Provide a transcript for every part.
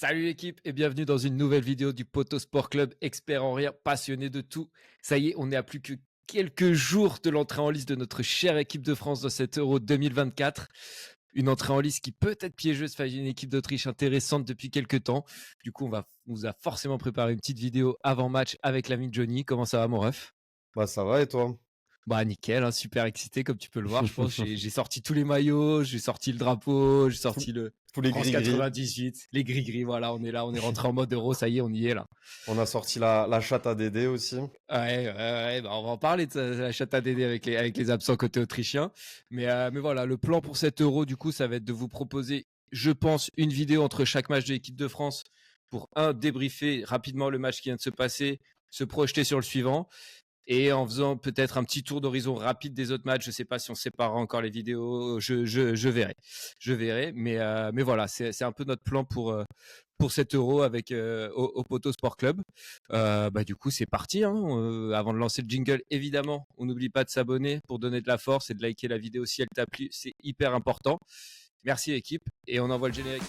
Salut l'équipe et bienvenue dans une nouvelle vidéo du Poto Sport Club, expert en rire, passionné de tout. Ça y est, on est à plus que quelques jours de l'entrée en liste de notre chère équipe de France dans cet Euro 2024. Une entrée en liste qui peut être piégeuse face à une équipe d'Autriche intéressante depuis quelques temps. Du coup, on vous a forcément préparé une petite vidéo avant match avec l'ami Johnny. Comment ça va mon ref? Bah ça va et toi? Bah nickel, hein, super excité comme tu peux le voir. Je pense j'ai sorti tous les maillots, j'ai sorti le drapeau, j'ai Tous sorti le tous les France gris-gris. 98, les gris-gris. Voilà, on est là, on est rentré en mode euro. Ça y est, on y est là. On a sorti la chatte à Dédé aussi. Ouais, bah, on va en parler de la chatte à Dédé avec les absents côté autrichien. Mais voilà, le plan pour cet euro, du coup, ça va être de vous proposer, je pense, une vidéo entre chaque match de l'équipe de France pour débriefer rapidement le match qui vient de se passer, se projeter sur le suivant. Et en faisant peut-être un petit tour d'horizon rapide des autres matchs, je ne sais pas si on séparera encore les vidéos, je verrai. Je verrai, mais voilà, c'est un peu notre plan pour cet euro avec au Poto Sport Club. Du coup, c'est parti. Hein. Avant de lancer le jingle, évidemment, on n'oublie pas de s'abonner pour donner de la force et de liker la vidéo si elle t'a plu. C'est hyper important. Merci équipe et on envoie le générique.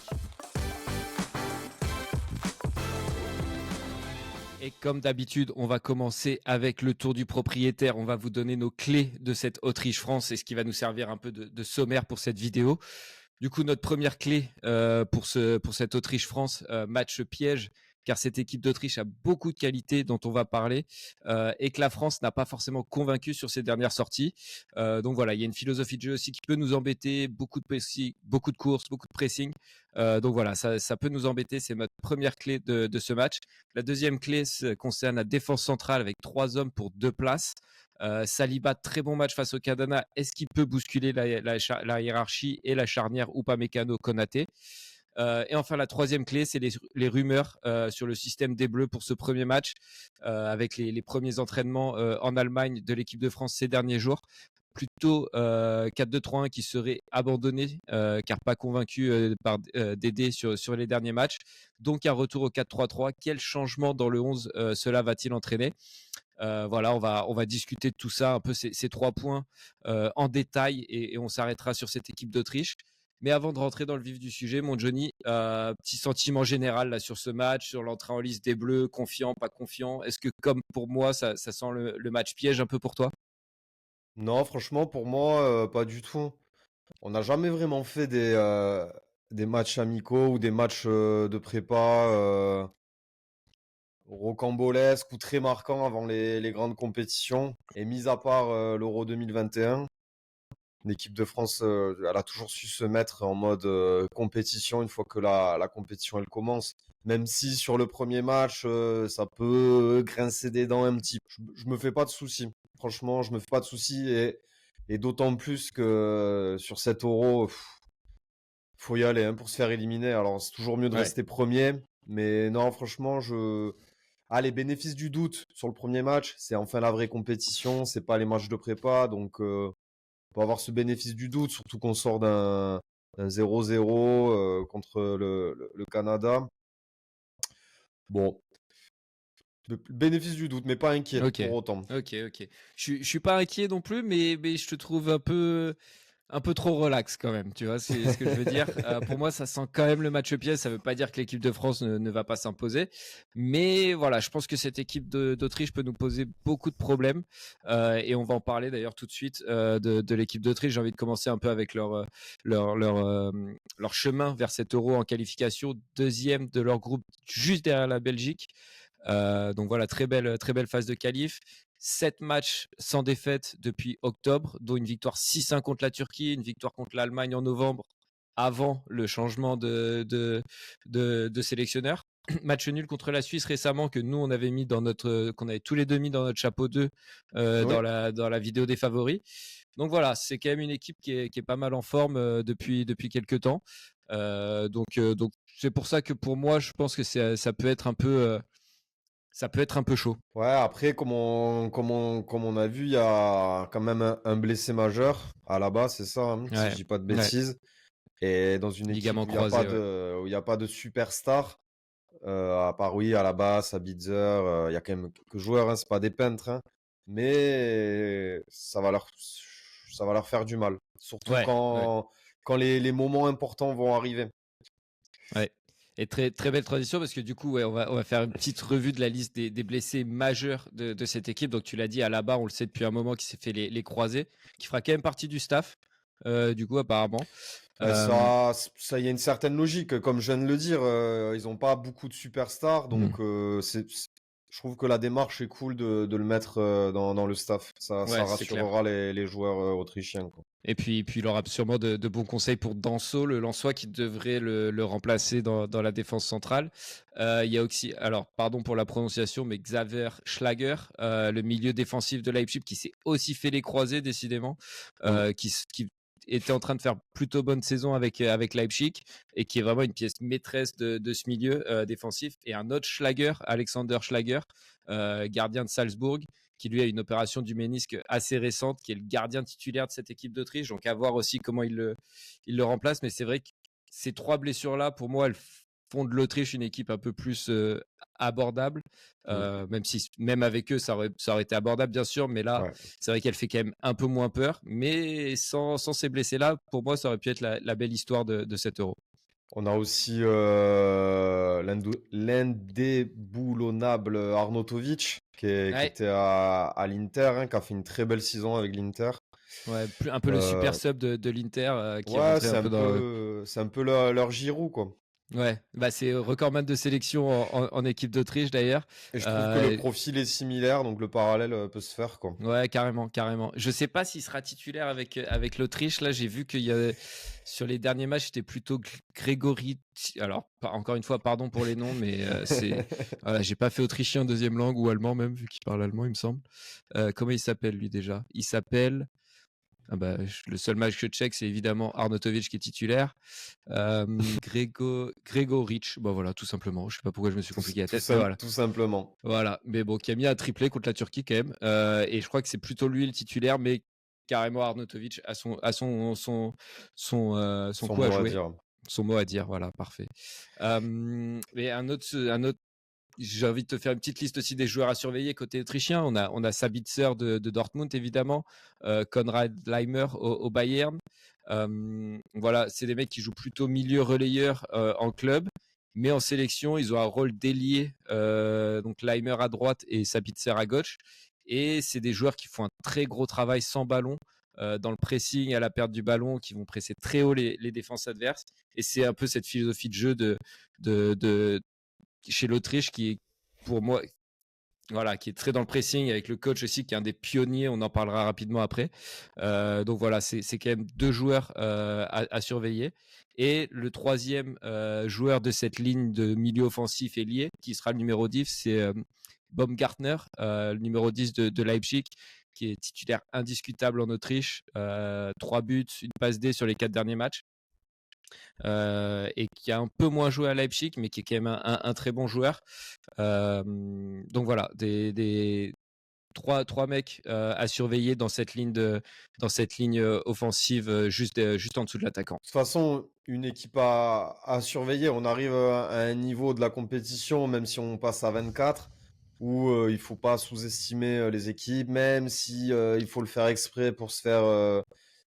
Et comme d'habitude, on va commencer avec le tour du propriétaire. On va vous donner nos clés de cette Autriche-France et ce qui va nous servir un peu de sommaire pour cette vidéo. Du coup, notre première clé pour cette Autriche-France, match piège, car cette équipe d'Autriche a beaucoup de qualités dont on va parler et que la France n'a pas forcément convaincu sur ses dernières sorties. Donc voilà, il y a une philosophie de jeu aussi qui peut nous embêter, beaucoup de pressing, beaucoup de courses, beaucoup de pressing. Donc voilà, ça peut nous embêter. C'est notre première clé de ce match. La deuxième clé concerne la défense centrale avec 3 hommes pour 2 places. Saliba, très bon match face au Canada. Est-ce qu'il peut bousculer la hiérarchie et la charnière Upamecano-Konaté? Et enfin, la troisième clé, c'est les rumeurs sur le système des Bleus pour ce premier match, avec les premiers entraînements en Allemagne de l'équipe de France ces derniers jours. Plutôt 4-2-3-1 qui serait abandonné car pas convaincu par Dédé sur les derniers matchs. Donc un retour au 4-3-3. Quel changement dans le 11 cela va-t-il entraîner? Voilà, on va discuter de tout ça, un peu ces 3 points en détail et on s'arrêtera sur cette équipe d'Autriche. Mais avant de rentrer dans le vif du sujet, mon Johnny, petit sentiment général là, sur ce match, sur l'entrée en liste des Bleus, confiant, pas confiant. Est-ce que comme pour moi, ça sent le match piège un peu pour toi? Non, franchement, pour moi, pas du tout. On n'a jamais vraiment fait des matchs amicaux ou des matchs de prépa rocambolesques ou très marquants avant les grandes compétitions. Et mis à part l'Euro 2021, l'équipe de France, elle a toujours su se mettre en mode compétition une fois que la compétition elle commence. Même si sur le premier match, ça peut grincer des dents un petit peu. Je me fais pas de soucis. Franchement, je me fais pas de soucis et d'autant plus que sur cet euro, faut y aller hein, pour se faire éliminer. Alors c'est toujours mieux de Ouais. rester premier, mais non, franchement, les bénéfices du doute sur le premier match, c'est enfin la vraie compétition, c'est pas les matchs de prépa, donc pour avoir ce bénéfice du doute, surtout qu'on sort d'un 0-0 contre le Canada. Bon, le bénéfice du doute, mais pas inquiet Ok, pour autant. ok. Je suis pas inquiet non plus, mais je te trouve un peu trop relax quand même, tu vois, c'est ce que je veux dire. Pour moi, ça sent quand même le match piège. Ça veut pas dire que l'équipe de France ne va pas s'imposer, mais voilà, je pense que cette équipe d'Autriche peut nous poser beaucoup de problèmes et on va en parler d'ailleurs tout de suite de l'équipe d'Autriche. J'ai envie de commencer un peu avec leur chemin vers cet Euro en qualification, deuxième de leur groupe, juste derrière la Belgique. Donc voilà, très belle phase de qualif. 7 matchs sans défaite depuis octobre, dont une victoire 6-1 contre la Turquie, une victoire contre l'Allemagne en novembre, avant le changement de sélectionneur. Match nul contre la Suisse récemment que nous on avait mis qu'on avait tous les deux mis dans notre chapeau 2 Oui. dans la vidéo des favoris. Donc voilà, c'est quand même une équipe qui est pas mal en forme depuis quelques temps. Donc c'est pour ça que pour moi je pense que ça peut être un peu ça peut être un peu chaud. Ouais, après, comme on a vu, il y a quand même un blessé majeur à la base, c'est ça, hein, si je Ouais, dis pas de ouais. bêtises. Et dans une équipe Ligament où il n'y a pas croisé, ouais. où il y a pas de superstar, à part, oui, à la base, Sabitzer, il y a quand même quelques joueurs, hein, c'est pas des peintres, hein, mais ça va leur faire du mal. Surtout Ouais, ouais, quand les moments importants vont arriver. ouais. Et très, très belle transition parce que du coup, ouais, on va faire une petite revue de la liste des blessés majeurs de cette équipe. Donc, tu l'as dit, Alaba, on le sait depuis un moment, qui s'est fait les croisés, qui fera quand même partie du staff, du coup, apparemment. Ben Euh, ça y a une certaine logique. Comme je viens de le dire, ils n'ont pas beaucoup de superstars, hmm. donc je trouve que la démarche est cool de le mettre dans le staff. Ça Ouais, c'est clair. rassurera les joueurs autrichiens, quoi. Et puis, il aura sûrement de bons conseils pour Danso, le Lensois, qui devrait le remplacer dans la défense centrale. Il y a aussi, alors, pardon pour la prononciation, mais Xaver Schlager, le milieu défensif de Leipzig, qui s'est aussi fait les croisés, décidément, Mm. qui était en train de faire plutôt bonne saison avec Leipzig, et qui est vraiment une pièce maîtresse de ce milieu défensif. Et un autre Schlager, Alexander Schlager, gardien de Salzbourg, qui lui a une opération du ménisque assez récente, qui est le gardien titulaire de cette équipe d'Autriche. Donc à voir aussi comment il le remplace. Mais c'est vrai que ces trois blessures-là, pour moi, elles font de l'Autriche une équipe un peu plus abordable. Mm. Même avec eux, ça aurait été abordable, bien sûr. Mais là, Ouais. c'est vrai qu'elle fait quand même un peu moins peur. Mais sans ces blessés-là, pour moi, ça aurait pu être la belle histoire de cet Euro. On a aussi l'indéboulonnable Arnautovic, qui Ouais, était à l'Inter, hein, qui a fait une très belle saison avec l'Inter. ouais, un peu le super Euh, sub de l'Inter qui est ouais, rentré un peu dans. c'est un peu leur Giroud, quoi. Ouais, bah c'est recordman de sélection en équipe d'Autriche d'ailleurs. Et je trouve que le Euh, profil est similaire, donc le parallèle peut se faire, quoi. ouais, carrément, carrément. Je sais pas s'il sera titulaire avec l'Autriche. Là, j'ai vu qu'il y a sur les derniers matchs, c'était plutôt Grégory. Alors, encore une fois, pardon pour les noms, mais voilà, j'ai pas fait autrichien deuxième langue ou allemand même, vu qu'il parle allemand, il me semble. Comment il s'appelle lui déjà? Il s'appelle. Ah bah, le seul match que je check, c'est évidemment Arnautovic qui est titulaire. Gregoric, bah voilà, tout simplement. Je sais pas pourquoi je me suis compliqué la tête, mais voilà. Tout simplement. Voilà, mais bon, qui a mis un triplé contre la Turquie quand même. Et je crois que c'est plutôt lui le titulaire, mais carrément Arnautovic a son Son coup à mot à jouer, dire. son mot à dire. Voilà, parfait. Mais un autre, j'ai envie de te faire une petite liste aussi des joueurs à surveiller côté autrichien. On a Sabitzer de Dortmund, évidemment, Konrad Leimer au Bayern. Voilà, c'est des mecs qui jouent plutôt milieu relayeur en club, mais en sélection, ils ont un rôle d'ailier, donc Leimer à droite et Sabitzer à gauche. Et c'est des joueurs qui font un très gros travail sans ballon, dans le pressing, à la perte du ballon, qui vont presser très haut les défenses adverses. Et c'est un peu cette philosophie de jeu de chez l'Autriche qui est pour moi voilà, qui est très dans le pressing avec le coach aussi qui est un des pionniers, on en parlera rapidement après. Donc voilà, c'est quand même deux joueurs à surveiller. Et le troisième joueur de cette ligne de milieu offensif ailier, qui sera le numéro 10, c'est Baumgartner, le numéro 10 de Leipzig, qui est titulaire indiscutable en Autriche. 3 buts, une passe D sur les 4 derniers matchs. Et qui a un peu moins joué à Leipzig, mais qui est quand même un très bon joueur. Donc voilà, trois mecs à surveiller dans cette ligne offensive juste en dessous de l'attaquant. De toute façon, une équipe à surveiller. On arrive à un niveau de la compétition, même si on passe à 24, où il faut pas sous-estimer les équipes, même si il faut le faire exprès pour se faire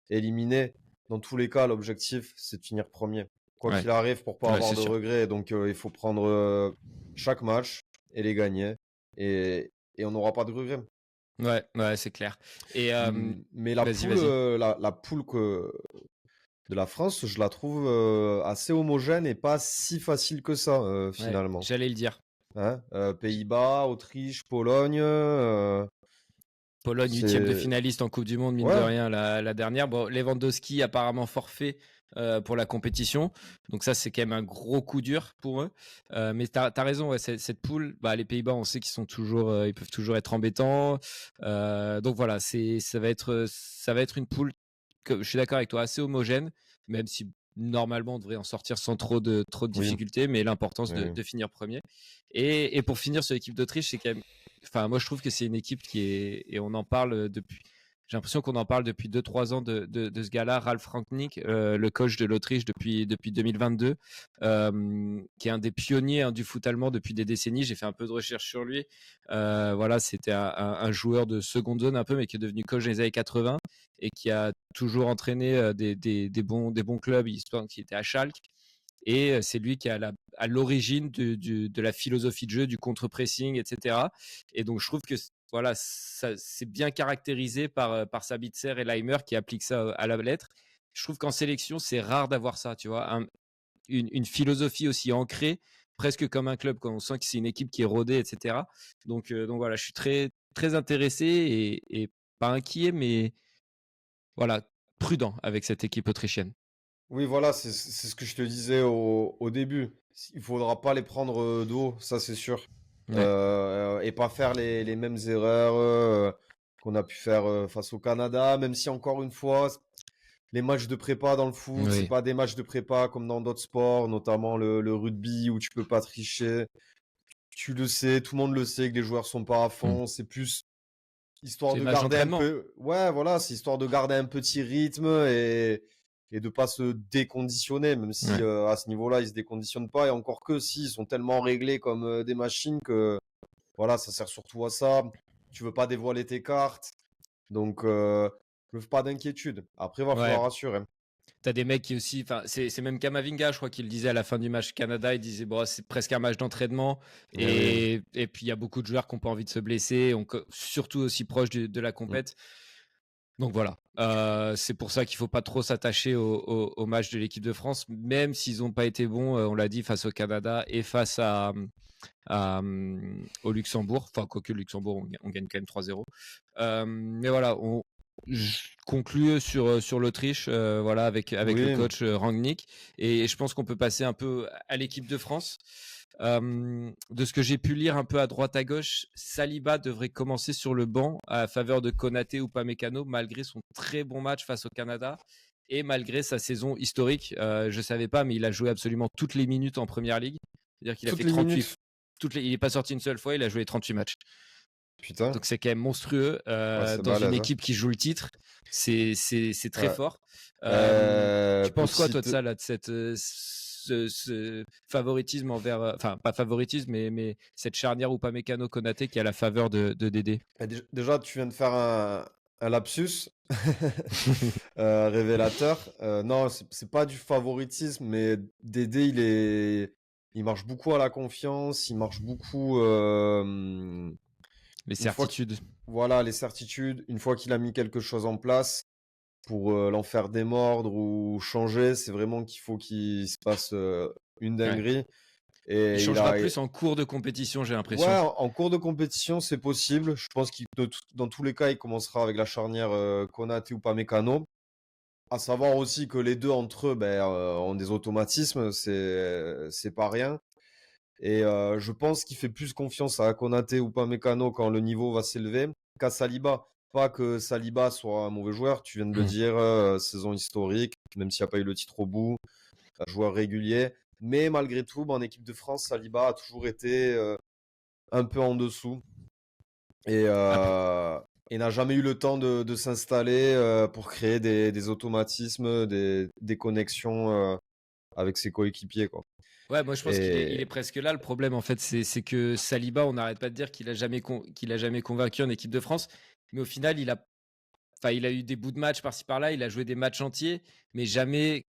éliminer. Dans tous les cas, l'objectif, c'est de finir premier. Quoi Ouais, qu'il arrive, pour pas ouais, avoir c'est de sûr. regrets. Donc, il faut prendre chaque match et les gagner. Et on n'aura pas de regrets. Ouais, ouais, c'est clair. Et Mais la vas-y, poule, vas-y. la poule de la France, je la trouve assez homogène et pas si facile que ça, Ouais, finalement. j'allais le dire. Hein, Pays-Bas, Autriche, Pologne, Pologne, huitième de c'est... finaliste en Coupe du Monde, mine de Ouais, rien, la dernière. Bon, Lewandowski apparemment forfait pour la compétition. Donc ça, c'est quand même un gros coup dur pour eux. Mais t'as raison, ouais, cette poule, bah, les Pays-Bas, on sait qu'ils sont toujours, ils peuvent toujours être embêtants. Donc voilà, ça va être une poule, je suis d'accord avec toi, assez homogène, même si normalement on devrait en sortir sans trop de oui, difficultés, mais l'importance oui. de finir premier. Et pour finir sur l'équipe d'Autriche, c'est quand même, enfin, moi je trouve que c'est une équipe qui est, et on en parle depuis, j'ai l'impression qu'on en parle depuis 2-3 ans de ce gars-là, Ralf Rangnick, le coach de l'Autriche depuis 2022, qui est un des pionniers du foot allemand depuis des décennies. J'ai fait un peu de recherche sur lui. Voilà, c'était un joueur de seconde zone un peu, mais qui est devenu coach dans les années 80 et qui a toujours entraîné des bons clubs, histoire qui était à Schalke. Et c'est lui qui est à l'origine de la philosophie de jeu, du contre-pressing, etc. Et donc, je trouve que voilà, c'est bien caractérisé par Sabitzer et Leimer qui appliquent ça à la lettre. Je trouve qu'en sélection, c'est rare d'avoir ça, tu vois, une philosophie aussi ancrée, presque comme un club, quand on sent que c'est une équipe qui est rodée, etc. Donc voilà, je suis très, très intéressé et pas inquiet, mais voilà, prudent avec cette équipe autrichienne. Oui, voilà, c'est ce que je te disais au début. Il faudra pas les prendre de haut, ça c'est sûr. Ouais. Et pas faire les mêmes erreurs qu'on a pu faire face au Canada, même si encore une fois, les matchs de prépa dans le foot, c'est Oui. pas des matchs de prépa comme dans d'autres sports, notamment le rugby où tu peux pas tricher. Tu le sais, tout le monde le sait que les joueurs sont pas à Mm. fond. C'est plus histoire C'est de match garder un d'entraînement. peu. Ouais, voilà, c'est histoire de garder un petit rythme et de pas se déconditionner, même si Ouais. à ce niveau-là, ils se déconditionnent pas. Et encore que si, ils sont tellement réglés comme des machines que voilà, ça sert surtout à ça. Tu veux pas dévoiler tes cartes, donc pas d'inquiétude. Après, va Ouais. falloir rassurer. T'as des mecs qui aussi, enfin, c'est même Kamavinga, je crois qu'il le disait à la fin du match Canada, il disait bon, c'est presque un match d'entraînement Eh oui. et puis il y a beaucoup de joueurs qui n'ont pas envie de se blesser, surtout aussi proche de la Mm. compète. Donc voilà, c'est pour ça qu'il faut pas trop s'attacher au match de l'équipe de France, même s'ils n'ont pas été bons, on l'a dit, face au Canada et face au Luxembourg. Enfin, quoique le Luxembourg, on gagne quand même 3-0. Mais voilà, je conclue sur l'Autriche, voilà, avec le Oui, coach Rangnick. Et je pense qu'on peut passer un peu à l'équipe de France. De ce que j'ai pu lire un peu à droite à gauche, Saliba devrait commencer sur le banc à faveur de Konaté ou Upamecano, malgré son très bon match face au Canada et malgré sa saison historique. Je ne savais pas, mais il a joué absolument toutes les minutes en Première Ligue. C'est-à-dire qu'il a toutes fait les 38. minutes. Il n'est pas sorti une seule fois, il a joué 38 matchs. Putain, Donc c'est quand même monstrueux. ouais, c'est Dans une balèze, hein. équipe qui joue le titre, c'est très Ouais. fort. Tu penses quoi, toi, de Petite. ça, là, de ce favoritisme envers. Enfin, pas favoritisme, mais cette charnière Upamecano Konaté qui a la faveur de Dédé. Déjà, tu viens de faire un lapsus révélateur. Non, c'est pas du favoritisme, mais Dédé, il marche beaucoup à la confiance, il marche beaucoup Les une fois que, certitudes. voilà, les certitudes. Une fois qu'il a mis quelque chose en place pour l'en faire démordre ou changer, c'est vraiment qu'il faut qu'il se passe une Ouais. dinguerie. Il Et changera plus en cours de compétition, j'ai ouais, l'impression. en cours de compétition, c'est possible. Je pense qu'il, dans tous les cas, il commencera avec la charnière Konaté ou Pamecano. À savoir aussi que les deux entre eux ont des automatismes, c'est pas rien. Et je pense qu'il fait plus confiance à Konaté ou Pamecano quand le niveau va s'élever qu'à Saliba. Pas que Saliba soit un mauvais joueur, tu viens de le Mm. dire, saison historique, même s'il n'y a pas eu le titre au bout, joueur régulier. Mais malgré tout, en équipe de France, Saliba a toujours été un peu en dessous et, Après, euh, et n'a jamais eu le temps de s'installer pour créer des automatismes, des connexions avec ses coéquipiers, quoi. ouais, moi je pense qu'il est Et presque là. Le problème, en fait, c'est que Saliba, on n'arrête pas de dire qu'il a jamais convaincu en équipe de France. Mais au final, enfin, il a eu des bouts de match par-ci par-là, il a joué des matchs entiers, mais jamais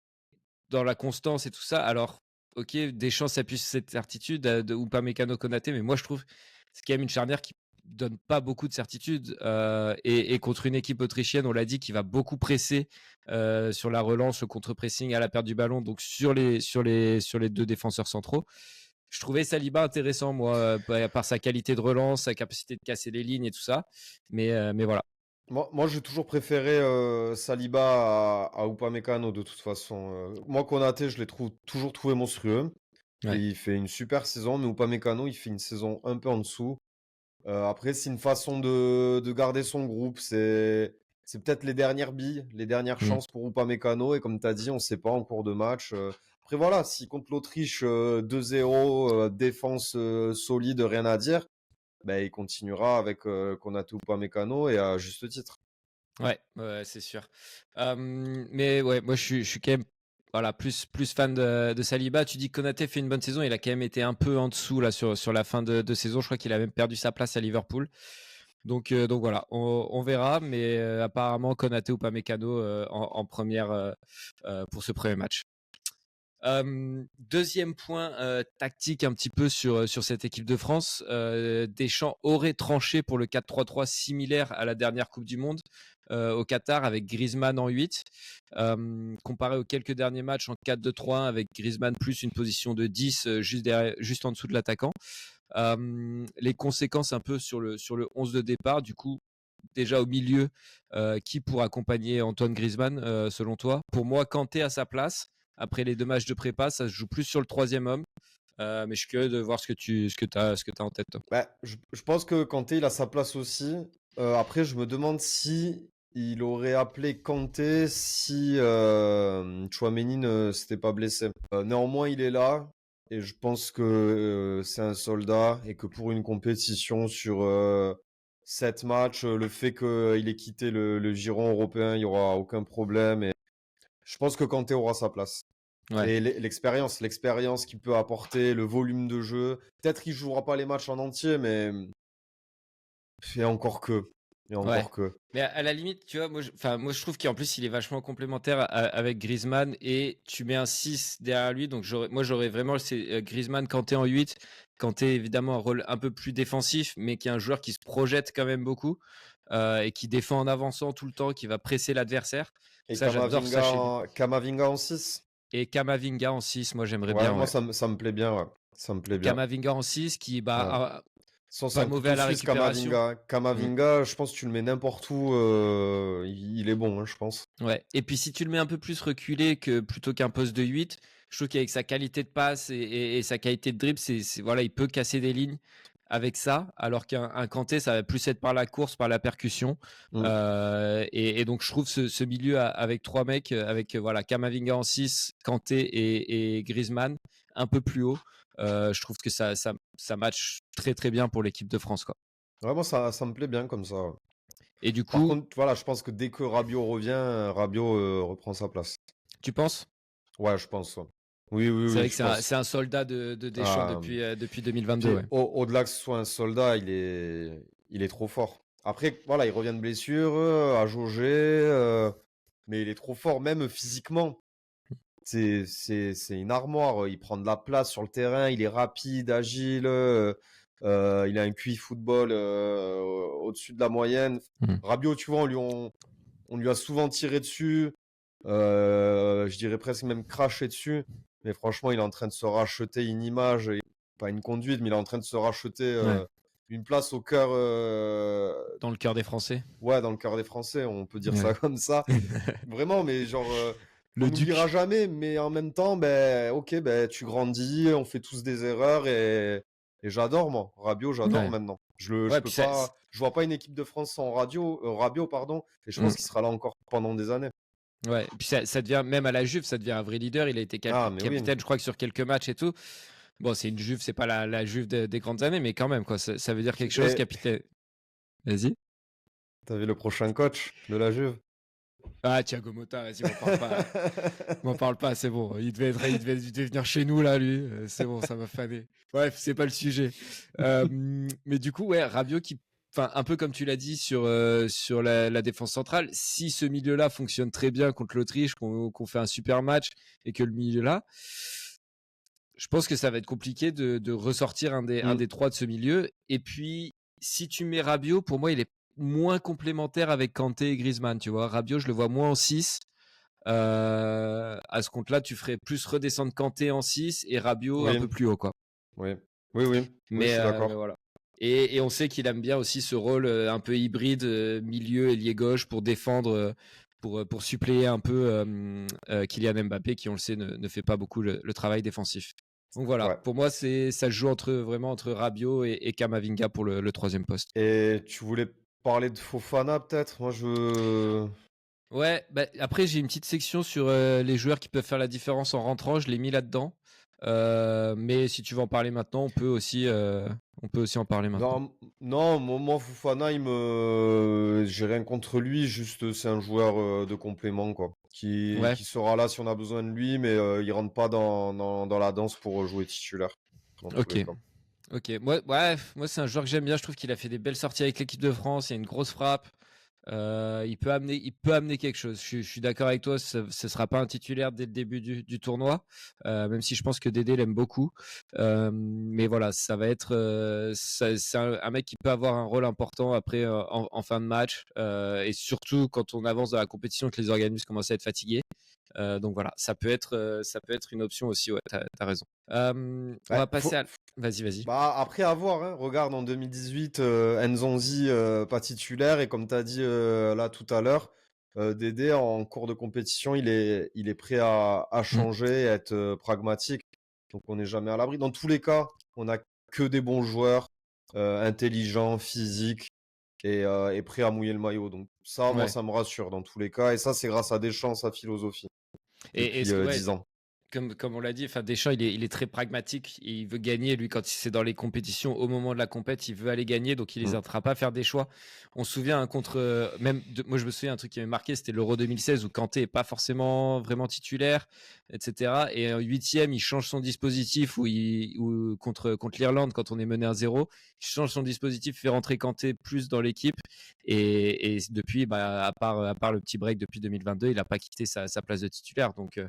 dans la constance et tout ça. Alors, ok, Deschamps s'appuie sur cette certitude de Upamecano Konaté, mais moi je trouve que c'est quand même une charnière qui donne pas beaucoup de certitude. Et contre une équipe autrichienne, on l'a dit, qui va beaucoup presser sur la relance, le contre-pressing à la perte du ballon, donc sur les deux défenseurs centraux. Je trouvais Saliba intéressant, moi, par sa qualité de relance, sa capacité de casser les lignes et tout ça. Mais voilà. moi j'ai toujours préféré Saliba à Upamecano de toute façon. Moi, Konaté, je l'ai toujours trouvé monstrueux. Et Ouais. il fait une super saison, mais Upamecano, il fait une saison un peu en dessous. Après, c'est une façon de garder son groupe. C'est peut-être les dernières billes, les dernières Mm. chances pour Upamecano. Et comme tu as dit, on ne sait pas en cours de match. Après, voilà, si contre l'Autriche 2-0, défense solide, rien à dire, ben, il continuera avec Konaté Upamecano et à juste titre. Ouais, ouais, c'est sûr. Mais ouais, moi je suis quand même voilà, plus fan de Saliba. Tu dis que Konaté fait une bonne saison, il a quand même été un peu en dessous là sur la fin de saison. Je crois qu'il a même perdu sa place à Liverpool. Donc voilà, on verra, mais apparemment Konaté ou Upamecano en première pour ce premier match. Deuxième point tactique un petit peu sur cette équipe de France. Deschamps aurait tranché pour le 4-3-3 similaire à la dernière Coupe du Monde au Qatar avec Griezmann en 8. Comparé aux quelques derniers matchs en 4-2-3-1 avec Griezmann plus une position de 10 juste en dessous de l'attaquant. Les conséquences un peu sur le 11 de départ, du coup, déjà au milieu, qui pour accompagner Antoine Griezmann, selon toi? Pour moi, Kanté à sa place. Après les 2 matchs de prépa, ça se joue plus sur le troisième homme. Mais je suis curieux de voir ce que t'as en tête, toi. Bah, je pense que Kanté, il a sa place aussi. Après, je me demande si il aurait appelé Kanté si Tchouaméni ne s'était pas blessé. Néanmoins, il est là et je pense que c'est un soldat et que pour une compétition sur 7 matchs, le fait qu'il ait quitté le giron européen, il n'y aura aucun problème. Et je pense que Kanté aura sa place. Ouais. Et l'expérience qu'il peut apporter, le volume de jeu. Peut-être qu'il jouera pas les matchs en entier, mais et encore que. Et Ouais. encore que. Mais à la limite, tu vois, moi je trouve qu'en plus il est vachement complémentaire avec Griezmann et tu mets un 6 derrière lui. Donc j'aurais vraiment Griezmann, Kanté en 8. Kanté évidemment un rôle un peu plus défensif, mais qui est un joueur qui se projette quand même beaucoup et qui défend en avançant tout le temps, qui va presser l'adversaire. Et Ça, j'adore ça chez lui. Kamavinga en 6. Et Kamavinga en 6, moi j'aimerais Ouais, bien. moi Ouais. ça me plaît bien. Ouais. Ça me plaît bien. Kamavinga en 6, qui Ouais. C'est pas un mauvais à couteau la suisse, récupération. Kamavinga. Mm. Kamavinga, je pense que tu le mets n'importe où. Il est bon, hein, je pense. Ouais. Et puis si tu le mets un peu plus reculé plutôt qu'un poste de 8, je trouve qu'avec sa qualité de passe et sa qualité de dribble, voilà, il peut casser des lignes avec ça, alors qu'un Kanté, ça va plus être par la course, par la percussion. Mm. Et donc je trouve ce milieu avec 3 mecs, avec voilà, Kamavinga en 6, Kanté et Griezmann un peu plus haut. Je trouve que ça match très très bien pour l'équipe de France, quoi. Vraiment, ça me plaît bien comme ça. Et du Par coup, contre, voilà, je pense que dès que Rabiot revient, Rabiot reprend sa place. tu penses? Ouais, je pense. Ouais. Oui, oui, C'est oui, vrai que je pense. c'est un soldat de Deschamps Ah, depuis 2022, puis ouais. au-delà que ce soit un soldat, il est trop fort. Après, voilà, il revient de blessure, à jauger, mais il est trop fort, même physiquement. C'est une armoire. Il prend de la place sur le terrain, il est rapide, agile, il a un QI football au-dessus de la moyenne. Mm. Rabiot, tu vois, on lui a souvent tiré dessus, je dirais presque même craché dessus. Mais franchement, il est en train de se racheter une image, pas une conduite, mais il est en train de se racheter Ouais. une place au cœur, Dans le cœur des Français. ouais, dans le cœur des Français, on peut dire Ouais. ça comme ça. Vraiment, mais genre, on Le n'oubliera Duc. jamais, mais en même temps, ben, ok, ben, tu grandis, on fait tous des erreurs et j'adore, moi. Rabiot, j'adore Ouais. maintenant. Je Ouais, peux puis pas, je vois pas une équipe de France sans Rabiot, pardon, et je pense qu'il sera là encore pendant des années. Ouais. Puis ça devient, même à la Juve, ça devient un vrai leader. Il a été Ah, mais oui. capitaine, je crois que sur quelques matchs et tout. Bon, c'est une Juve, c'est pas la Juve des grandes années, mais quand même, quoi. Ça veut dire quelque chose, Et capitaine. Vas-y. t'as vu le prochain coach de la Juve? Ah, Thiago Motta, vas-y, m'en parle pas. M'en parle pas, c'est bon. Il devait venir chez nous, là, lui. C'est bon, ça m'a fané. Bref, c'est pas le sujet. Mais du coup, ouais, Rabiot qui. Enfin, un peu comme tu l'as dit sur la défense centrale, si ce milieu-là fonctionne très bien contre l'Autriche, qu'on fait un super match et que le milieu-là, je pense que ça va être compliqué de ressortir un Mm. des trois de ce milieu. Et puis, si tu mets Rabiot, pour moi, il est moins complémentaire avec Kanté et Griezmann, tu vois. Rabiot, je le vois moins en 6. À ce compte-là, tu ferais plus redescendre Kanté en 6 et Rabiot un Oui, peu plus haut, quoi. oui, oui, oui, oui, je suis Mais d'accord. voilà. Et on sait qu'il aime bien aussi ce rôle un peu hybride, milieu ailier gauche pour défendre, pour suppléer un peu Kylian Mbappé, qui on le sait ne fait pas beaucoup le travail défensif. Donc voilà, Ouais. pour moi ça se joue vraiment entre Rabiot et Kamavinga pour le troisième poste. Et tu voulais parler de Fofana, peut-être? Moi, je. Ouais, bah, après j'ai une petite section sur les joueurs qui peuvent faire la différence en rentrant, je l'ai mis là-dedans. Mais si tu veux en parler maintenant, on peut aussi en parler maintenant. Non, non, moi, Fofana, j'ai rien contre lui, juste c'est un joueur de complément, quoi. Ouais, Qui sera là si on a besoin de lui, mais il rentre pas dans la danse pour jouer titulaire, dans tous ok. les cas. Ok, moi c'est un joueur que j'aime bien. Je trouve qu'il a fait des belles sorties avec l'équipe de France. Il y a une grosse frappe. Il peut amener quelque chose. Je suis d'accord avec toi. Ce sera pas un titulaire dès le début du tournoi, même si je pense que Dédé l'aime beaucoup. Mais voilà, ça va être, c'est un mec qui peut avoir un rôle important après en fin de match, et surtout quand on avance dans la compétition, que les organismes commencent à être fatigués. Donc voilà, ça peut être une option aussi. Ouais, t'as raison. On Ouais, va passer à. Vas-y. Bah, après, à voir, hein. Regarde, en 2018, Nzonzi, pas titulaire. Et comme tu as dit là tout à l'heure, Dédé, en cours de compétition, il est prêt à Mm. changer et à être pragmatique. Donc, on n'est jamais à l'abri. Dans tous les cas, on n'a que des bons joueurs, intelligents, physiques et prêts à mouiller le maillot. Donc, ça, moi, Ouais. ça me rassure dans tous les cas. Et ça, c'est grâce à Deschamps, sa philosophie, Et depuis est-ce que ouais, 10 ans. comme on l'a dit, enfin Deschamps, il est très pragmatique. Il veut gagner. Lui, quand c'est dans les compétitions, au moment de la compète, il veut aller gagner, donc il Mm. n'hésitera pas à faire des choix. On se souvient contre, moi je me souviens un truc qui m'avait marqué, c'était l'Euro 2016 où Kanté est pas forcément vraiment titulaire, etc. Et en huitième, il change son dispositif ou contre l'Irlande quand on est mené 1-0, il change son dispositif, fait rentrer Kanté plus dans l'équipe. Et depuis, bah, à part le petit break depuis 2022, il n'a pas quitté sa place de titulaire. Ouais.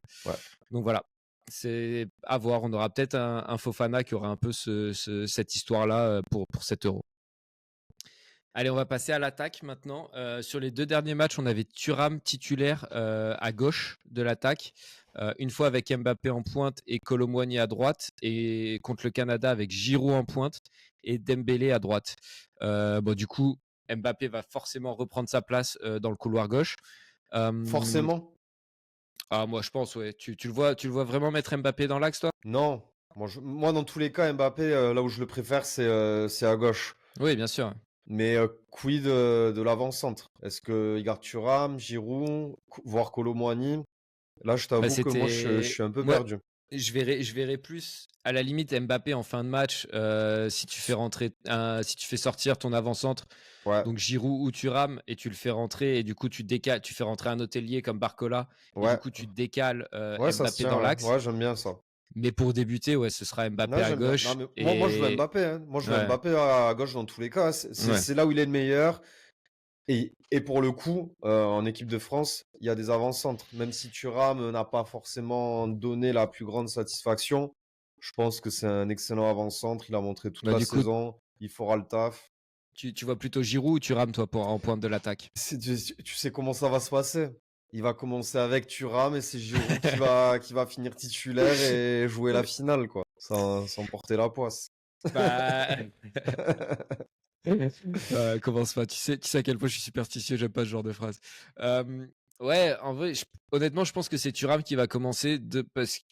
Donc voilà, c'est à voir. On aura peut-être un Fofana qui aura un peu cette histoire-là pour cet Euro. Allez, on va passer à l'attaque maintenant. Sur les 2 derniers matchs, on avait Thuram titulaire à gauche de l'attaque, une fois avec Mbappé en pointe et Kolo Muani à droite, et contre le Canada avec Giroud en pointe et Dembélé à droite. Bon, du coup, Mbappé va forcément reprendre sa place dans le couloir gauche. Forcément. Moi, je pense, ouais. Tu le vois vraiment mettre Mbappé dans l'axe, toi? Non. Moi, dans tous les cas, Mbappé, là où je le préfère, c'est à gauche. Oui, bien sûr. Mais quid de l'avant-centre? Est-ce qu'il garde Thuram, Giroud, voire Kolo Muani? Là, je Bah, t'avoue que moi, je c'était suis un peu moi, perdu. je verrais plus à la limite Mbappé en fin de match, si tu fais si tu fais sortir ton avant-centre, Ouais, donc Giroud ou Thuram, et tu le fais rentrer, et du coup tu fais rentrer un autre ailier comme Barcola, et du ouais, coup tu décales ouais, ça se Mbappé tient, dans ouais. l'axe. Ouais, j'aime bien ça. Mais pour débuter, ouais, ce sera Mbappé Non, à j'aime bien. Non, gauche mais moi, je veux et Mbappé, hein. Moi, je veux ouais, Mbappé à gauche dans tous les cas. ouais. C'est là où il est le meilleur. Et pour le coup, en équipe de France, il y a des avant-centres. Même si Thuram n'a pas forcément donné la plus grande satisfaction, je pense que c'est un excellent avant-centre. Il a montré toute Bah, la du coup, saison. Il fera le taf. tu vois plutôt Giroud ou Thuram, toi, en pointe de l'attaque? Tu sais comment ça va se passer. Il va commencer avec Thuram et c'est Giroud qui va finir titulaire et jouer la finale, quoi. Sans porter la poisse. Bah, commence pas. Tu sais à quel point je suis superstitieux, j'aime pas ce genre de phrase. Ouais, en vrai, honnêtement, je pense que c'est Thuram qui va commencer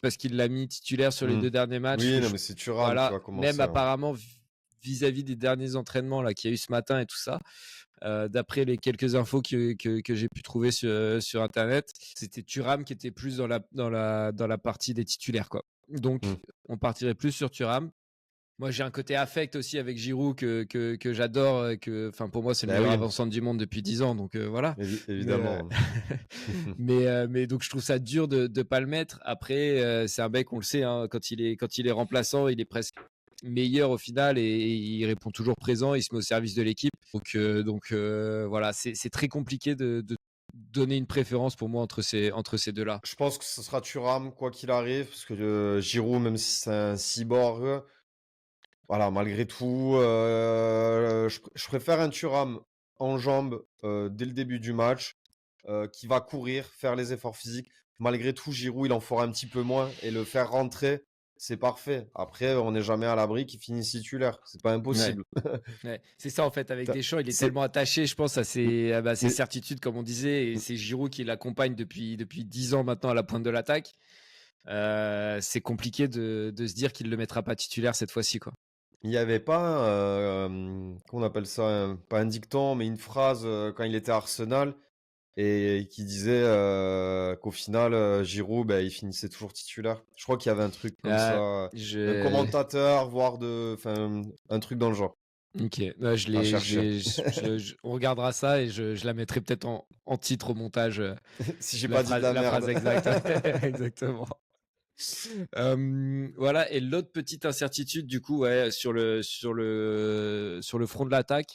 parce qu'il l'a mis titulaire sur les Hmm. 2 derniers matchs. Oui, non, mais c'est Thuram qui Voilà, va même commencer, hein. apparemment vis-à-vis des derniers entraînements là qu'il y a eu ce matin et tout ça. D'après les quelques infos que j'ai pu trouver sur internet, c'était Thuram qui était plus dans la partie des titulaires, quoi. Donc, Hmm. on partirait plus sur Thuram. Moi, j'ai un côté affect aussi avec Giroud que j'adore. Enfin, pour moi, c'est le Ben meilleur oui, avant-centre du monde depuis 10 ans. Donc voilà. Mais, évidemment. mais donc, je trouve ça dur de ne pas le mettre. Après, c'est un mec, on le sait, hein, quand il est remplaçant, il est presque meilleur au final, et il répond toujours présent. Il se met au service de l'équipe. Voilà, c'est très compliqué de donner une préférence pour moi entre ces deux-là. Je pense que ce sera Thuram, quoi qu'il arrive, parce que Giroud, même si c'est un cyborg, voilà, malgré tout, je préfère un Thuram en jambes dès le début du match, qui va courir, faire les efforts physiques. Malgré tout, Giroud, il en fera un petit peu moins et le faire rentrer, c'est parfait. Après, on n'est jamais à l'abri qu'il finisse titulaire. C'est pas Ouais. impossible. Ouais, c'est ça en fait avec Deschamps, il est C'est... tellement attaché, je pense, à ses Mais... certitudes, comme on disait, et c'est Giroud qui l'accompagne depuis 10 ans maintenant à la pointe de l'attaque. C'est compliqué de se dire qu'il ne le mettra pas titulaire cette fois-ci, quoi. Il n'y avait pas, qu'on appelle ça, pas un dicton, mais une phrase quand il était à Arsenal et qui disait qu'au final, Giroud, ben, il finissait toujours titulaire. Je crois qu'il y avait un truc comme Euh, ça, d'un je... commentateur, enfin, un truc dans le genre Ok, ouais, à chercher. on regardera ça et je la mettrai peut-être en titre au montage, Si j'ai pas dit de la la phrase merde. exacte. Exactement. Voilà, et l'autre petite incertitude du coup, ouais, sur le front de l'attaque,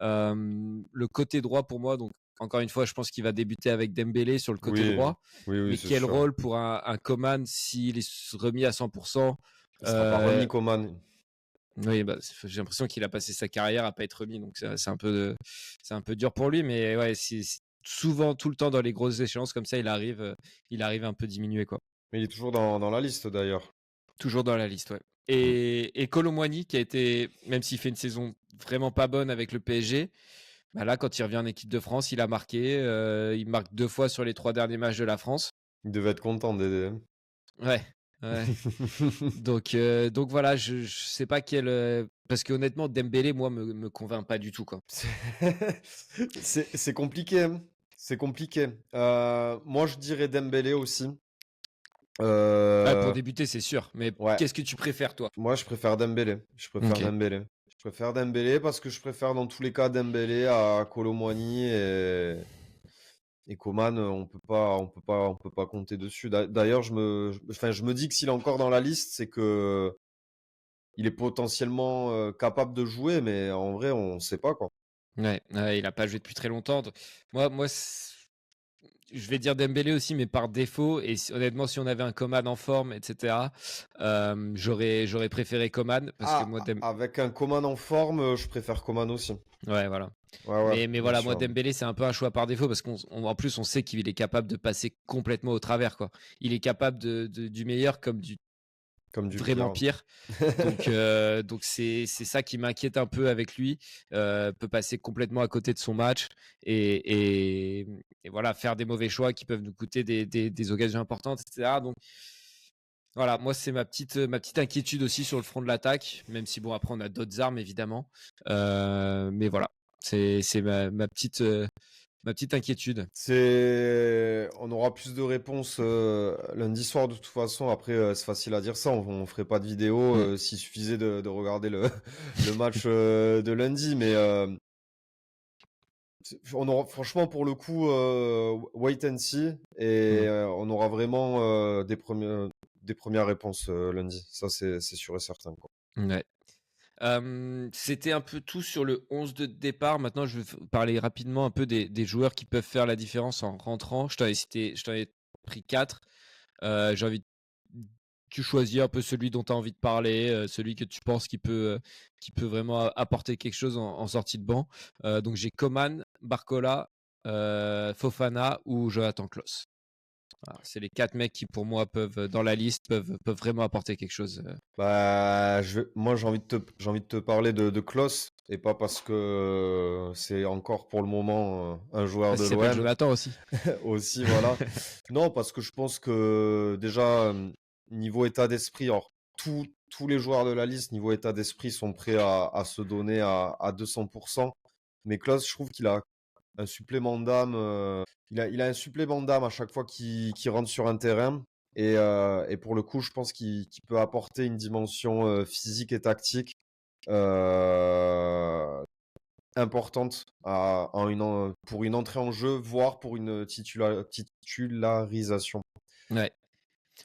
le côté droit pour moi, donc encore une fois, je pense qu'il va débuter avec Dembélé sur le côté Oui, droit. oui, Mais c'est quel sûr. rôle pour un Coman s'il est remis à 100%? Il sera pas remis, euh, Coman. Oui, bah, j'ai l'impression qu'il a passé sa carrière à pas être remis, donc c'est un peu dur pour lui. Mais ouais, souvent, tout le temps dans les grosses échéances comme ça, il arrive un peu diminué, quoi. Mais il est toujours dans la liste d'ailleurs. Toujours dans la liste, ouais. Mm. Et Kolo Muani, qui a été, même s'il fait une saison vraiment pas bonne avec le PSG, bah là, quand il revient en équipe de France, il a marqué. Il marque 2 fois sur les 3 derniers matchs de la France. Il devait être content d'aider. Ouais, ouais. Donc voilà, je sais pas quel. Parce que honnêtement, Dembélé, moi, me convainc pas du tout, quoi. C'est compliqué, hein. C'est compliqué. Moi, je dirais Dembélé aussi. Ouais, pour Euh, débuter, c'est sûr. Mais ouais, qu'est-ce que tu préfères, toi? moi, je préfère Dembélé. Je préfère Ok. Dembélé. Je préfère Dembélé parce que je préfère dans tous les cas Dembélé à Kolo Muani et Coman. On peut pas compter dessus. D'ailleurs, enfin, je me dis que s'il est encore dans la liste, c'est que il est potentiellement capable de jouer, mais en vrai, on sait pas quoi. Ouais, ouais, il a pas joué depuis très longtemps. Moi, je vais dire Dembélé aussi, mais par défaut. Et honnêtement, si on avait un Coman en forme, etc., j'aurais préféré Coman parce que moi, Avec un Coman en forme, je préfère Coman aussi. ouais, voilà. Ouais, ouais, Mais bien voilà, moi, sûr. Dembélé, c'est un peu un choix par défaut parce en plus, on sait qu'il est capable de passer complètement au travers, quoi. Il est capable du meilleur comme du Comme du vraiment pire. pire. Donc c'est ça qui m'inquiète un peu avec lui. Peut passer complètement à côté de son match et, et, et voilà, faire des mauvais choix qui peuvent nous coûter des occasions importantes, etc. Donc voilà, moi c'est ma petite inquiétude aussi sur le front de l'attaque, même si bon après on a d'autres armes évidemment. Mais voilà, c'est ma petite inquiétude. On aura plus de réponses lundi soir de toute façon. Après, c'est facile à dire ça. On ferait pas de vidéo Mm. s'il suffisait de regarder le match de lundi. Mais on aura, franchement, pour le coup, wait and see. Et Mm. on aura vraiment des premières réponses lundi. Ça, c'est sûr et certain, quoi. Ouais. C'était un peu tout sur le 11 de départ. Maintenant, je vais parler rapidement un peu des joueurs qui peuvent faire la différence en rentrant. Je t'en ai pris 4. J'ai envie tu choisis un peu celui dont tu as envie de parler, celui que tu penses qui peut vraiment apporter quelque chose en sortie de banc. Donc j'ai Coman, Barcola, Fofana ou Jonathan Klaus. Voilà, c'est les 4 mecs qui pour moi dans la liste, peuvent vraiment apporter quelque chose. Bah, moi, j'ai envie de te parler de Klose, et pas parce que c'est encore pour le moment un joueur Parce de qu'il s'appelle l'OM Jonathan aussi. aussi, voilà. Non, parce que je pense que déjà, niveau état d'esprit, alors tous les joueurs de la liste, niveau état d'esprit, sont prêts à se donner à 200%. Mais Klose, je trouve qu'il a un supplément d'âme. Il a un supplément d'âme à chaque fois qu'il rentre sur un terrain. Et pour le coup, je pense qu'il peut apporter une dimension physique et tactique euh, importante pour une entrée en jeu, voire pour une titularisation. Ouais,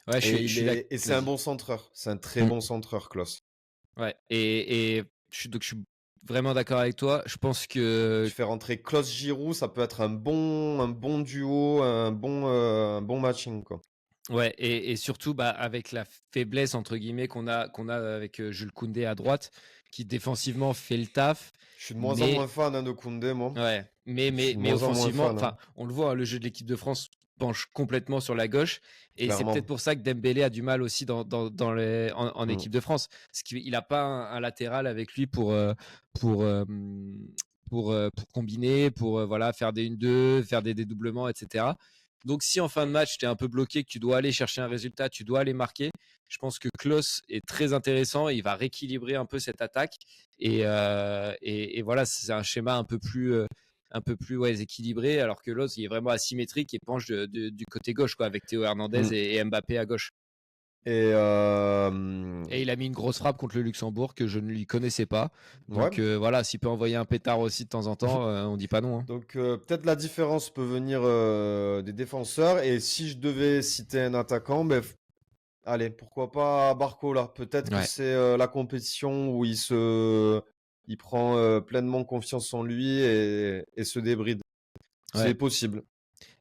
ouais, je suis d'accord. Et c'est un Vas-y. bon centreur. C'est un très Mm. bon centreur, Klose. Ouais, et je suis vraiment d'accord avec toi. Je pense que Tu fais rentrer Klose Giroud, ça peut être un bon duo, un bon matching, quoi. ouais, et surtout bah, avec la faiblesse entre guillemets qu'on a avec Jules Koundé à droite, qui défensivement fait le taf, Je suis de moins en mais moins fan, hein, de Koundé, moi. ouais, Je suis de mais moins en moins offensivement, fan, enfin, hein, on le voit, hein, le jeu de l'équipe de France penche complètement sur la gauche, et c'est peut-être clairement. pour ça que Dembélé a du mal aussi en Mm. équipe de France, parce qu'il n'a pas un latéral avec lui pour pour combiner, pour voilà faire des 1-2, faire des dédoublements, etc. Donc si en fin de match tu es un peu bloqué, que tu dois aller chercher un résultat, tu dois aller marquer, je pense que Klose est très intéressant, il va rééquilibrer un peu cette attaque. Et voilà, c'est un schéma un peu plus ouais, équilibré, alors que l'autre, il est vraiment asymétrique et penche du côté gauche, quoi, avec Théo Hernandez Mm. et Mbappé à gauche. Et Et il a mis une grosse frappe contre le Luxembourg que je ne lui connaissais pas. ouais. Donc voilà, s'il peut envoyer un pétard aussi de temps en temps, on dit pas non, hein. Donc peut-être la différence peut venir des défenseurs. Et si je devais citer un attaquant, ben, allez, pourquoi pas Barcola. Peut-être que Ouais. c'est la compétition où il prend pleinement confiance en lui et se débride. C'est Ouais. possible.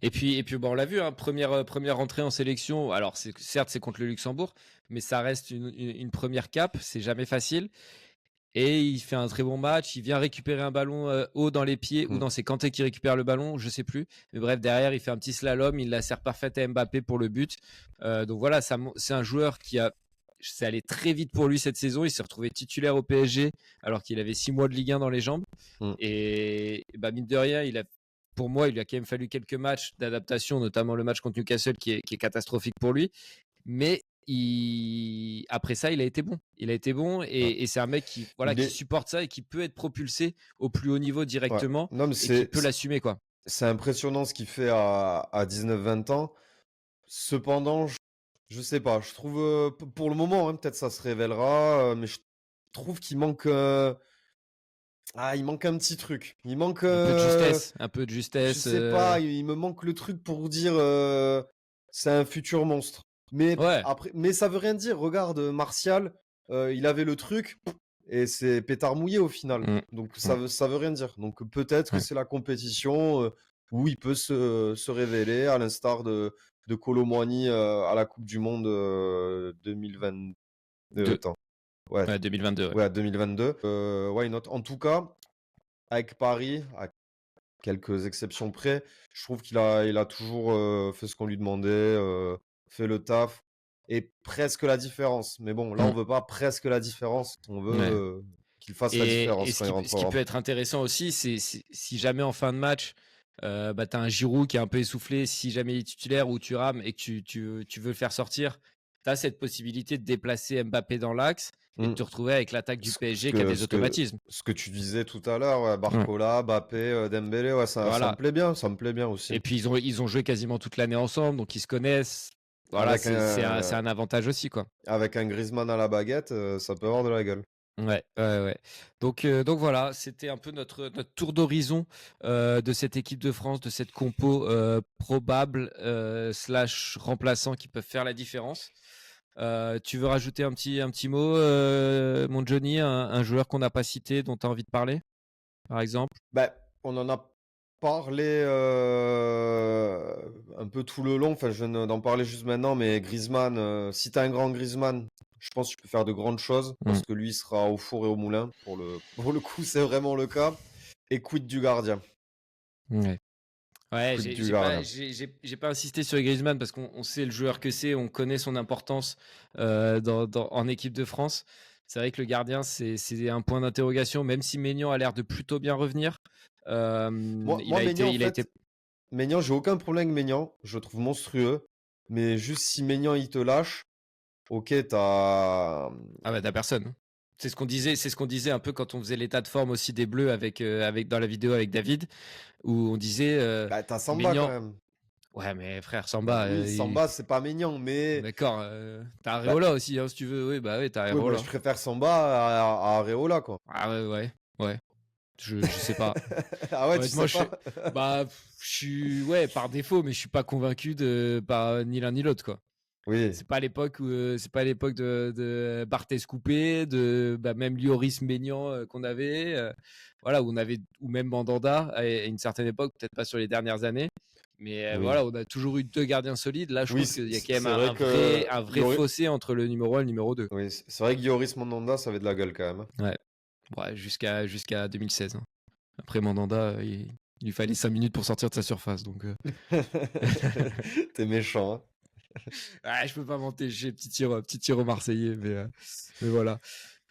Et puis bon, on l'a vu, hein, première entrée en sélection. Alors, certes, c'est contre le Luxembourg, mais ça reste une première cape. C'est jamais facile. Et il fait un très bon match. Il vient récupérer un ballon haut dans les pieds ou Mm. dans c'est Kanté qui récupère le ballon, je sais plus. Mais bref, derrière, il fait un petit slalom. Il la sert parfaite à Mbappé pour le but. Donc voilà, c'est un joueur qui a. C'est allé très vite pour lui cette saison. Il s'est retrouvé titulaire au PSG alors qu'il avait 6 mois de Ligue 1 dans les jambes. Mm. Et bah, mine de rien, pour moi, il lui a quand même fallu quelques matchs d'adaptation, notamment le match contre Newcastle qui est catastrophique pour lui. Mais après ça, il a été bon. Il a été bon Ouais. et c'est un mec qui, voilà, Il qui est. supporte ça et qui peut être propulsé au plus haut niveau Ouais. directement Non, mais et qui peut l'assumer, quoi. c'est impressionnant ce qu'il fait à 19-20 ans. Cependant, je sais pas. Je trouve, pour le moment, hein, peut-être ça se révélera, mais je trouve qu'il manque, il manque un petit truc. Il manque, Un peu de justesse, un peu de je justesse. sais pas, il me manque le truc pour dire, c'est un futur monstre. Mais Ouais. après, mais ça veut rien dire. Regarde, Martial, il avait le truc et c'est pétard mouillé au final. Mm, Donc mm, ça veut rien dire. Donc peut-être que ouais. c'est la compétition où il peut se révéler, à l'instar de Kolo Muani à la Coupe du Monde 2020. Deux. Attends, ouais, Ouais, 2022, ouais. ouais, 2022. Why not? En tout cas, avec Paris, à quelques exceptions près, je trouve il a toujours fait ce qu'on lui demandait, fait le taf et presque la différence. Mais bon, là, on Mm, veut pas presque la différence, on veut ouais. qu'il fasse la Et différence ce quand il qui, ce qui rentrera. peut être intéressant aussi, c'est si jamais en fin de match, bah, tu as un Giroud qui est un peu essoufflé, si jamais il est titulaire ou tu rames et que tu veux le faire sortir, tu as cette possibilité de déplacer Mbappé dans l'axe et de Mmh. te retrouver avec l'attaque du Ce ce PSG qui a que des ce que automatismes. ce que tu disais tout à l'heure, ouais, Ouais. Barcola, Mbappé, Dembélé, ouais, ça me Voilà. plaît bien, ça me plaît bien aussi. Et puis ils ont joué quasiment toute l'année ensemble, donc ils se connaissent. Voilà, Avec c'est un avantage aussi, quoi. un Griezmann à la baguette, ça peut avoir de la gueule. Ouais, ouais, ouais. Donc voilà, c'était un peu notre tour d'horizon de cette équipe de France, de cette compo probable slash remplaçant qui peuvent faire la différence. Tu veux rajouter un petit mot, mon Johnny, un joueur qu'on n'a pas cité, dont tu as envie de parler, par exemple? Bah, on en a parlé un peu tout le long. Enfin, je viens d'en parler juste maintenant, mais Griezmann, si tu as un grand Griezmann, je pense que tu peux faire de grandes choses Mm. parce que lui il sera au four et au moulin. Pour le coup, c'est vraiment le cas. Et quid du gardien? Ouais. Ouais, Quid j'ai du j'ai pas, gardien? j'ai pas insisté sur Griezmann parce qu'on sait le joueur que c'est, on connaît son importance en équipe de France. C'est vrai que le gardien, c'est un point d'interrogation, même si Maignan a l'air de plutôt bien revenir. Il Moi, a Maignan, été, en il a été. fait, Maignan, j'ai aucun problème avec Maignan. Je le trouve monstrueux. Mais juste si Maignan, il te lâche, ok, t'as. Ah bah t'as personne, hein. C'est ce qu'on disait un peu quand on faisait l'état de forme aussi des Bleus avec dans la vidéo avec David, où on disait Bah, t'as Samba quand Maignan. même. Ouais, mais frère, Samba, Oui, Samba, c'est pas Maignan, mais. d'accord. T'as Bah, Areola aussi, hein, si tu veux. Oui, bah oui, t'as ouais, bah, Areola. je préfère Samba à Areola, quoi. Ah ouais, ouais, ouais. Je sais pas. Ah ouais, tu Honnêtement, sais pas? je suis, ouais, par défaut, mais je suis pas convaincu par ni l'un ni l'autre, quoi. Oui, C'est pas l'époque de Barthez Coupé, de même Lloris Maignan qu'on avait, voilà, ou même Mandanda à une certaine époque, peut-être pas sur les dernières années, mais oui. voilà, on a toujours eu deux gardiens solides. Là, je Oui, trouve qu'il y a quand même c'est un, vrai un que vrai, un vrai fossé entre le numéro 1 et le numéro 2. oui, c'est vrai que Yoris Mandanda, ça avait de la gueule quand même, hein. Ouais, ouais, jusqu'à 2016, hein. Après Mandanda, il lui fallait 5 minutes pour sortir de sa surface, donc. T'es méchant, hein. Ah, je peux pas mentir, j'ai petit tir marseillais, mais voilà.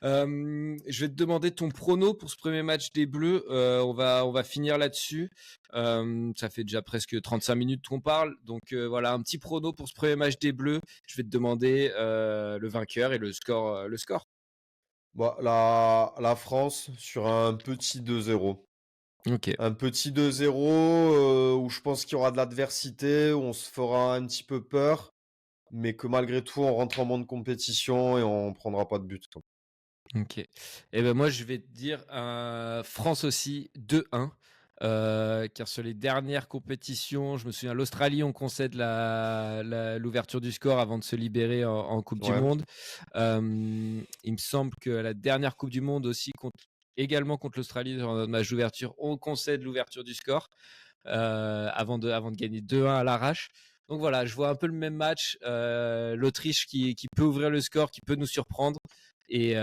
Je vais te demander ton prono pour ce premier match des Bleus. On va finir là-dessus. Ça fait déjà presque 35 minutes qu'on parle. Donc voilà, un petit prono pour ce premier match des Bleus. Je vais te demander le vainqueur et le score. Le score. Bon, la France sur un petit 2-0. Ok. Un petit 2-0 où je pense qu'il y aura de l'adversité, où on se fera un petit peu peur, mais que malgré tout, on rentre en mode compétition et on prendra pas de but, quoi. Ok. Et ben moi, je vais te dire France aussi 2-1. Car sur les dernières compétitions, je me souviens, l'Australie, on concède l'ouverture du score avant de se libérer en Coupe du Ouais. Monde. Il me semble que la dernière Coupe du Monde aussi, également contre l'Australie, dans notre match d'ouverture, on concède l'ouverture du score. avant de gagner 2-1 à l'arrache. Donc voilà, je vois un peu le même match. L'Autriche qui peut ouvrir le score, qui peut nous surprendre. Et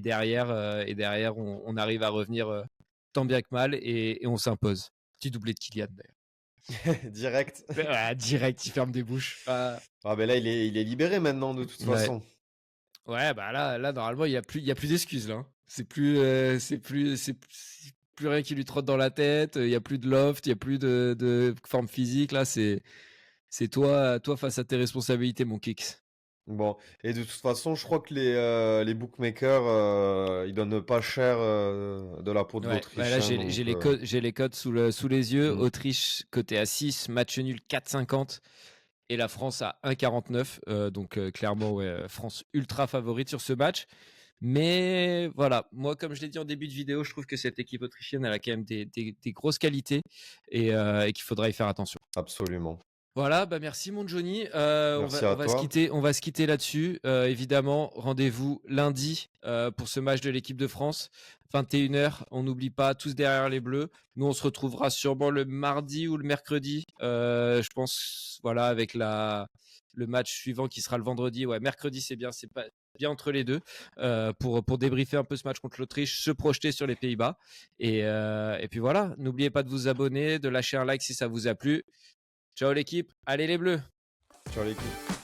derrière, on arrive à revenir tant bien que mal et on s'impose. Petit doublé de Kylian d'ailleurs. Direct. Direct, il ferme des bouches. Ah ben là, il est libéré maintenant, de toute Ouais. façon. Ouais, bah là normalement, il y a plus d'excuses là. C'est plus rien qui lui trotte dans la tête. Il y a plus de loft, il y a plus de forme physique. Là, c'est toi face à tes responsabilités, mon Kicks. Bon, et de toute façon, je crois que les bookmakers, ils donnent pas cher de la peau de Ouais, bah là, l'Autrichien. Donc, j'ai les codes sous les yeux. mm. Autriche côté à 6, match nul 4,50 et la France à 1,49. Donc clairement, ouais, France ultra favorite sur ce match. Mais voilà, moi, comme je l'ai dit en début de vidéo, je trouve que cette équipe autrichienne, elle a quand même des grosses qualités et qu'il faudra y faire attention. Absolument. Voilà, bah merci mon Johnny. Merci à toi. On va se quitter là-dessus. Évidemment, rendez-vous lundi pour ce match de l'équipe de France, 21h. On n'oublie pas, tous derrière les Bleus. Nous, on se retrouvera sûrement le mardi ou le mercredi. Je pense, voilà, avec le match suivant qui sera le vendredi. Ouais, mercredi, c'est bien, c'est pas bien entre les deux pour débriefer un peu ce match contre l'Autriche, se projeter sur les Pays-Bas. Et puis voilà, n'oubliez pas de vous abonner, de lâcher un like si ça vous a plu. Ciao l'équipe, allez les Bleus! Ciao l'équipe.